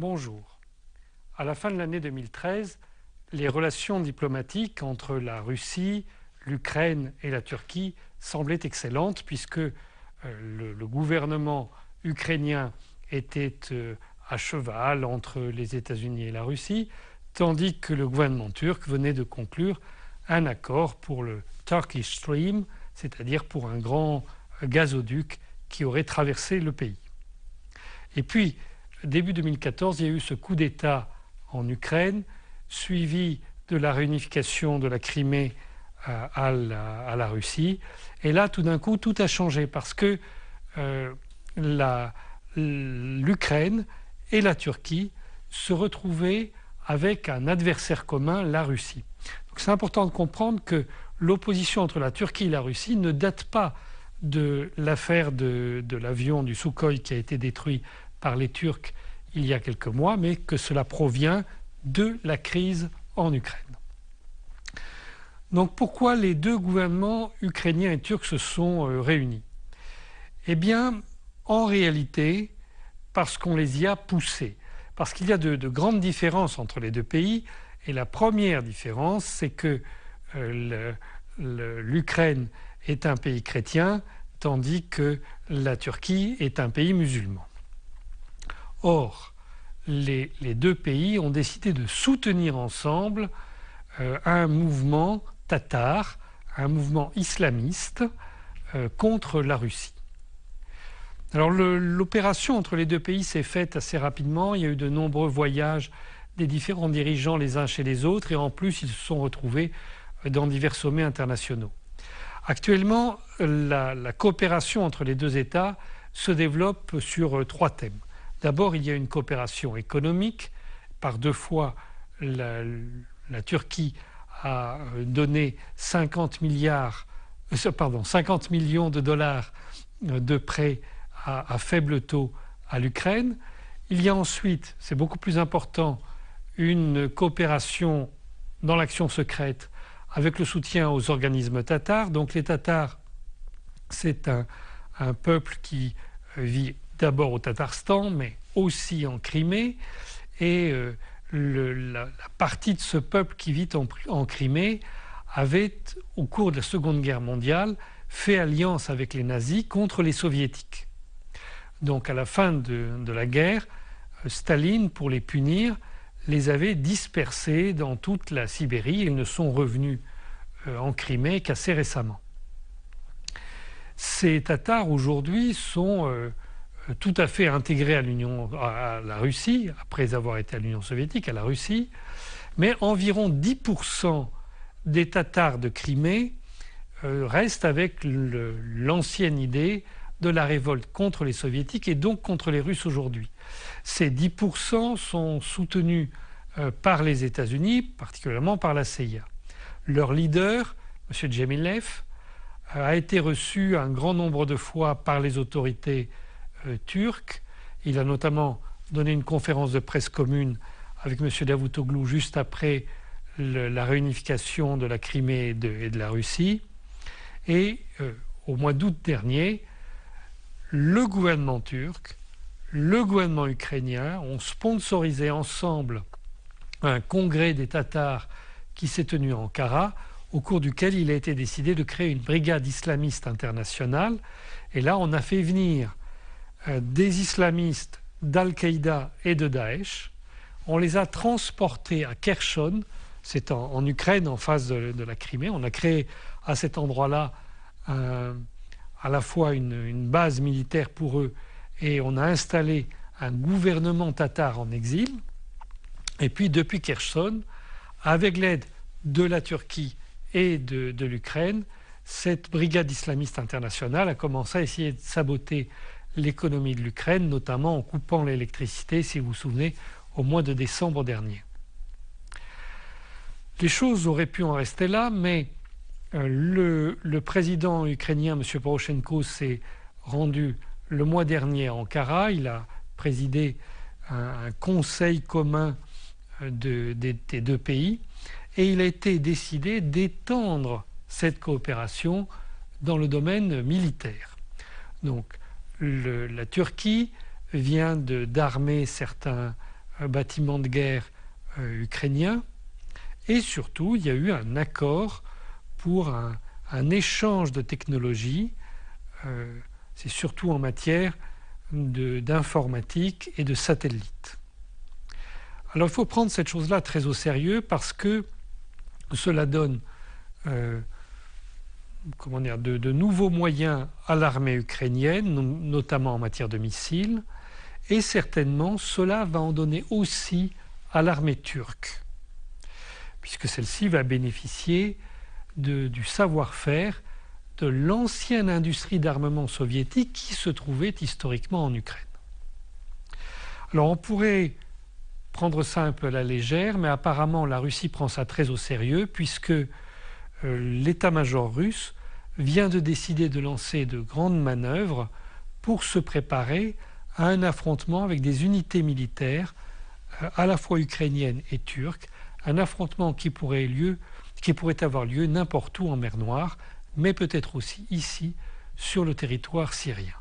Bonjour. À la fin de l'année 2013, les relations diplomatiques entre la Russie, l'Ukraine et la Turquie semblaient excellentes puisque le gouvernement ukrainien était à cheval entre les États-Unis et la Russie, tandis que le gouvernement turc venait de conclure un accord pour le Turkish Stream, c'est-à-dire pour un grand gazoduc qui aurait traversé le pays. Et puis, début 2014, il y a eu ce coup d'État en Ukraine, suivi de la réunification de la Crimée à la Russie. Et là, tout d'un coup, tout a changé parce que l'Ukraine et la Turquie se retrouvaient avec un adversaire commun, la Russie. Donc c'est important de comprendre que l'opposition entre la Turquie et la Russie ne date pas de l'affaire de l'avion du Sukhoi qui a été détruit par les Turcs il y a quelques mois, mais que cela provient de la crise en Ukraine. Donc pourquoi les deux gouvernements ukrainiens et turcs se sont réunis? Eh bien, en réalité, parce qu'on les y a poussés. Parce qu'il y a de grandes différences entre les deux pays. Et la première différence, c'est que l'Ukraine est un pays chrétien, tandis que la Turquie est un pays musulman. Or, les deux pays ont décidé de soutenir ensemble un mouvement tatar, un mouvement islamiste contre la Russie. Alors l'opération entre les deux pays s'est faite assez rapidement. Il y a eu de nombreux voyages des différents dirigeants les uns chez les autres et en plus ils se sont retrouvés dans divers sommets internationaux. Actuellement, la coopération entre les deux États se développe sur trois thèmes. D'abord, il y a une coopération économique. Par deux fois, la Turquie a donné 50 millions de dollars de prêts à faible taux à l'Ukraine. Il y a ensuite, c'est beaucoup plus important, une coopération dans l'action secrète avec le soutien aux organismes tatars. Donc les Tatars, c'est un peuple qui vit d'abord au Tatarstan, mais aussi en Crimée. Et la partie de ce peuple qui vit en Crimée avait, au cours de la Seconde Guerre mondiale, fait alliance avec les nazis contre les soviétiques. Donc à la fin de la guerre, Staline, pour les punir, les avait dispersés dans toute la Sibérie. Ils ne sont revenus en Crimée qu'assez récemment. Ces Tatars aujourd'hui sont tout à fait intégrés à la Russie, après avoir été à l'Union soviétique, à la Russie, mais environ 10% des Tatars de Crimée restent avec l'ancienne idée de la révolte contre les soviétiques et donc contre les Russes aujourd'hui. Ces 10% sont soutenus par les États-Unis, particulièrement par la CIA. Leur leader, M. Djemilev, a été reçu un grand nombre de fois par les autorités turques. Il a notamment donné une conférence de presse commune avec M. Davutoglu juste après la réunification de la Crimée et de la Russie. Et au mois d'août dernier, le gouvernement turc, le gouvernement ukrainien ont sponsorisé ensemble un congrès des Tatars qui s'est tenu à Ankara, au cours duquel il a été décidé de créer une brigade islamiste internationale. Et là, on a fait venir des islamistes d'Al-Qaïda et de Daesh. On les a transportés à Kherson, c'est en Ukraine, en face de la Crimée. On a créé à cet endroit-là à la fois une base militaire pour eux et on a installé un gouvernement tatar en exil. Et puis depuis Kherson, avec l'aide de la Turquie et de l'Ukraine, cette brigade islamiste internationale a commencé à essayer de saboter l'économie de l'Ukraine, notamment en coupant l'électricité, si vous vous souvenez, au mois de décembre dernier. Les choses auraient pu en rester là, mais le président ukrainien, M. Poroshenko, s'est rendu le mois dernier à Ankara. Il a présidé un conseil commun des deux pays et il a été décidé d'étendre cette coopération dans le domaine militaire. Donc la Turquie vient d'armer certains bâtiment de guerre ukrainien. Et surtout, il y a eu un accord pour un échange de technologies. C'est surtout en matière d'informatique et de satellites. Alors il faut prendre cette chose-là très au sérieux parce que cela donne de nouveaux moyens à l'armée ukrainienne, notamment en matière de missiles, et certainement cela va en donner aussi à l'armée turque, puisque celle-ci va bénéficier du savoir-faire de l'ancienne industrie d'armement soviétique qui se trouvait historiquement en Ukraine. Alors on pourrait prendre ça un peu à la légère, mais apparemment la Russie prend ça très au sérieux puisque l'état-major russe vient de décider de lancer de grandes manœuvres pour se préparer à un affrontement avec des unités militaires à la fois ukrainiennes et turques, un affrontement qui pourrait avoir lieu n'importe où en mer Noire, mais peut-être aussi ici, sur le territoire syrien.